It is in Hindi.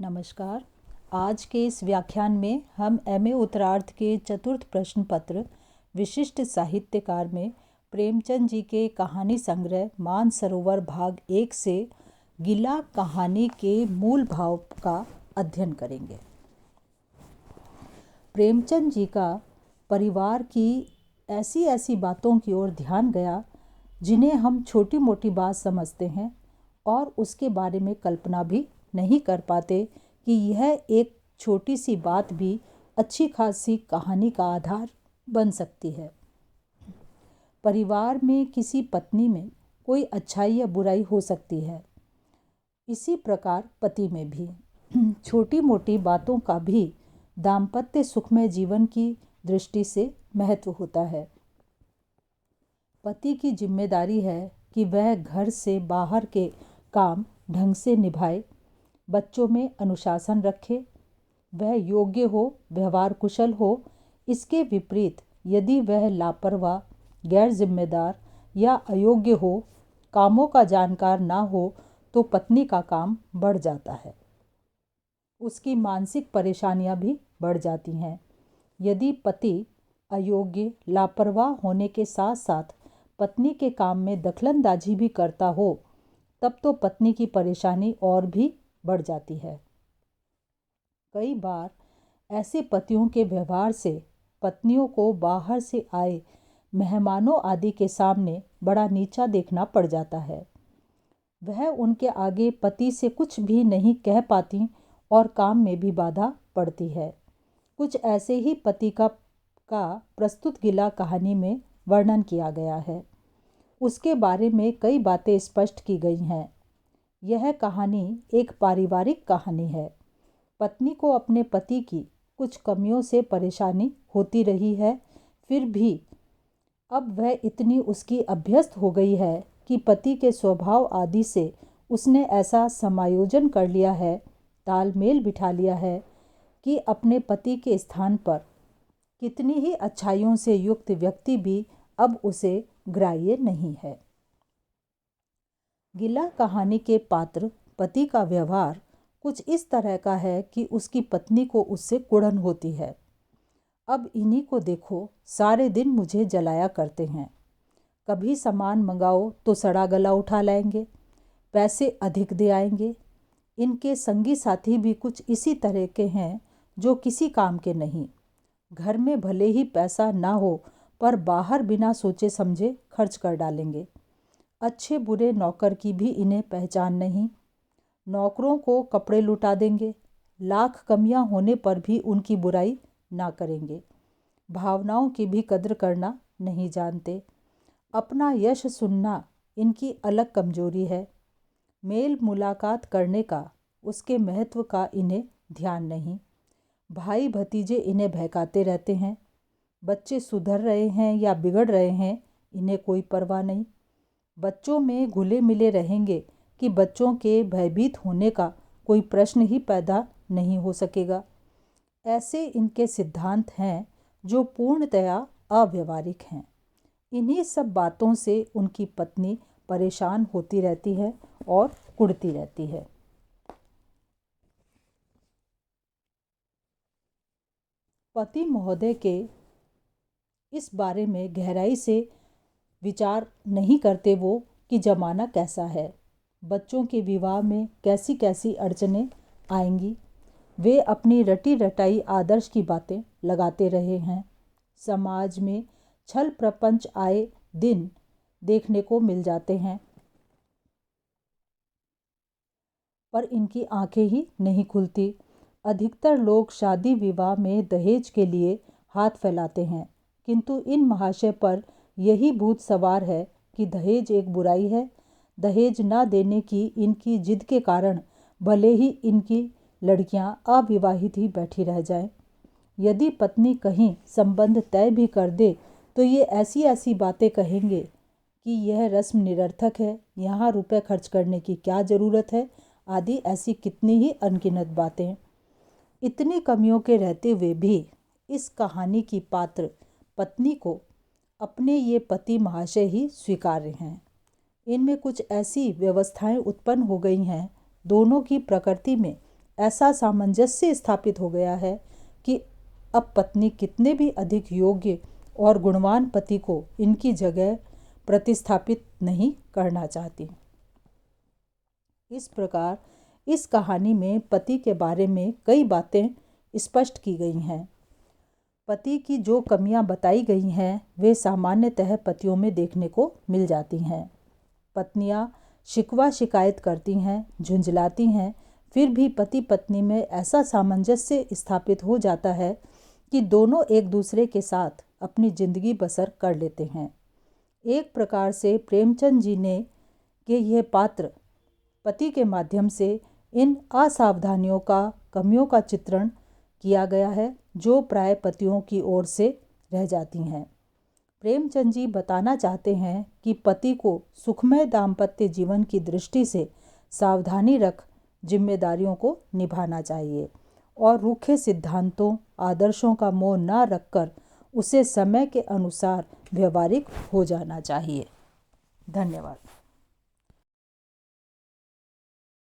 नमस्कार। आज के इस व्याख्यान में हम एमए उत्तरार्ध के चतुर्थ प्रश्न पत्र विशिष्ट साहित्यकार में प्रेमचंद जी के कहानी संग्रह मानसरोवर भाग 1 से गिला कहानी के मूल भाव का अध्ययन करेंगे। प्रेमचंद जी का परिवार की ऐसी ऐसी बातों की ओर ध्यान गया जिन्हें हम छोटी मोटी बात समझते हैं और उसके बारे में कल्पना भी नहीं कर पाते कि यह एक छोटी सी बात भी अच्छी खासी कहानी का आधार बन सकती है। परिवार में किसी पत्नी में कोई अच्छाई या बुराई हो सकती है, इसी प्रकार पति में भी छोटी मोटी बातों का भी दाम्पत्य सुखमय जीवन की दृष्टि से महत्व होता है। पति की जिम्मेदारी है कि वह घर से बाहर के काम ढंग से निभाए, बच्चों में अनुशासन रखे, वह योग्य हो, व्यवहार कुशल हो। इसके विपरीत यदि वह लापरवाह, गैर जिम्मेदार या अयोग्य हो, कामों का जानकार ना हो तो पत्नी का काम बढ़ जाता है, उसकी मानसिक परेशानियां भी बढ़ जाती हैं। यदि पति अयोग्य, लापरवाह होने के साथ साथ पत्नी के काम में दखलंदाजी भी करता हो, तब तो पत्नी की परेशानी और भी बढ़ जाती है। कई बार ऐसे पतियों के व्यवहार से पत्नियों को बाहर से आए मेहमानों आदि के सामने बड़ा नीचा देखना पड़ जाता है। वह उनके आगे पति से कुछ भी नहीं कह पाती और काम में भी बाधा पड़ती है। कुछ ऐसे ही पति का प्रस्तुत गिला कहानी में वर्णन किया गया है। उसके बारे में कई बातें स्पष्ट की गई हैं। यह कहानी एक पारिवारिक कहानी है। पत्नी को अपने पति की कुछ कमियों से परेशानी होती रही है, फिर भी अब वह इतनी उसकी अभ्यस्त हो गई है कि पति के स्वभाव आदि से उसने ऐसा समायोजन कर लिया है, तालमेल बिठा लिया है कि अपने पति के स्थान पर कितनी ही अच्छाइयों से युक्त व्यक्ति भी अब उसे ग्राह्य नहीं है। गिला कहानी के पात्र पति का व्यवहार कुछ इस तरह का है कि उसकी पत्नी को उससे कुढ़न होती है। अब इन्हीं को देखो, सारे दिन मुझे जलाया करते हैं। कभी सामान मंगाओ तो सड़ा गला उठा लाएंगे, पैसे अधिक दे आएंगे। इनके संगी साथी भी कुछ इसी तरह के हैं जो किसी काम के नहीं। घर में भले ही पैसा ना हो पर बाहर बिना सोचे समझे खर्च कर डालेंगे। अच्छे बुरे नौकर की भी इन्हें पहचान नहीं। नौकरों को कपड़े लुटा देंगे, लाख कमियां होने पर भी उनकी बुराई ना करेंगे। भावनाओं की भी कद्र करना नहीं जानते। अपना यश सुनना इनकी अलग कमजोरी है। मेल मुलाकात करने का, उसके महत्व का इन्हें ध्यान नहीं। भाई भतीजे इन्हें बहकाते रहते हैं। बच्चे सुधर रहे हैं या बिगड़ रहे हैं, इन्हें कोई परवाह नहीं। बच्चों में घुले मिले रहेंगे कि बच्चों के भयभीत होने का कोई प्रश्न ही पैदा नहीं हो सकेगा। ऐसे इनके सिद्धांत हैं जो पूर्णतया अव्यवहारिक हैं। इन्हीं सब बातों से उनकी पत्नी परेशान होती रहती है और कुढ़ती रहती है। पति महोदय के इस बारे में गहराई से विचार नहीं करते वो कि जमाना कैसा है, बच्चों के विवाह में कैसी कैसी अड़चनें आएंगी। वे अपनी रटी रटाई आदर्श की बातें लगाते रहे हैं। समाज में छल प्रपंच आए दिन देखने को मिल जाते हैं, पर इनकी आंखें ही नहीं खुलती। अधिकतर लोग शादी विवाह में दहेज के लिए हाथ फैलाते हैं, किंतु इन महाशय पर यही भूत सवार है कि दहेज एक बुराई है। दहेज न देने की इनकी जिद के कारण भले ही इनकी लड़कियां अविवाहित ही बैठी रह जाएं। यदि पत्नी कहीं संबंध तय भी कर दे तो ये ऐसी ऐसी बातें कहेंगे कि यह रस्म निरर्थक है, यहाँ रुपए खर्च करने की क्या ज़रूरत है, आदि ऐसी कितनी ही अनगिनत बातें। इतनी कमियों के रहते हुए भी इस कहानी की पात्र पत्नी को अपने ये पति महाशय ही स्वीकार्य हैं। इनमें कुछ ऐसी व्यवस्थाएं उत्पन्न हो गई हैं, दोनों की प्रकृति में ऐसा सामंजस्य स्थापित हो गया है कि अब पत्नी कितने भी अधिक योग्य और गुणवान पति को इनकी जगह प्रतिस्थापित नहीं करना चाहती। इस प्रकार इस कहानी में पति के बारे में कई बातें स्पष्ट की गई हैं। पति की जो कमियां बताई गई हैं वे सामान्यतः पतियों में देखने को मिल जाती हैं। पत्नियां शिकवा शिकायत करती हैं, झुंझलाती हैं, फिर भी पति पत्नी में ऐसा सामंजस्य स्थापित हो जाता है कि दोनों एक दूसरे के साथ अपनी जिंदगी बसर कर लेते हैं। एक प्रकार से प्रेमचंद जी ने के यह पात्र पति के माध्यम से इन असावधानियों का, कमियों का चित्रण किया गया है जो प्राय पतियों की ओर से रह जाती हैं। प्रेमचंद जी बताना चाहते हैं कि पति को सुखमय दाम्पत्य जीवन की दृष्टि से सावधानी रख जिम्मेदारियों को निभाना चाहिए और रूखे सिद्धांतों, आदर्शों का मोह न रखकर उसे समय के अनुसार व्यवहारिक हो जाना चाहिए। धन्यवाद।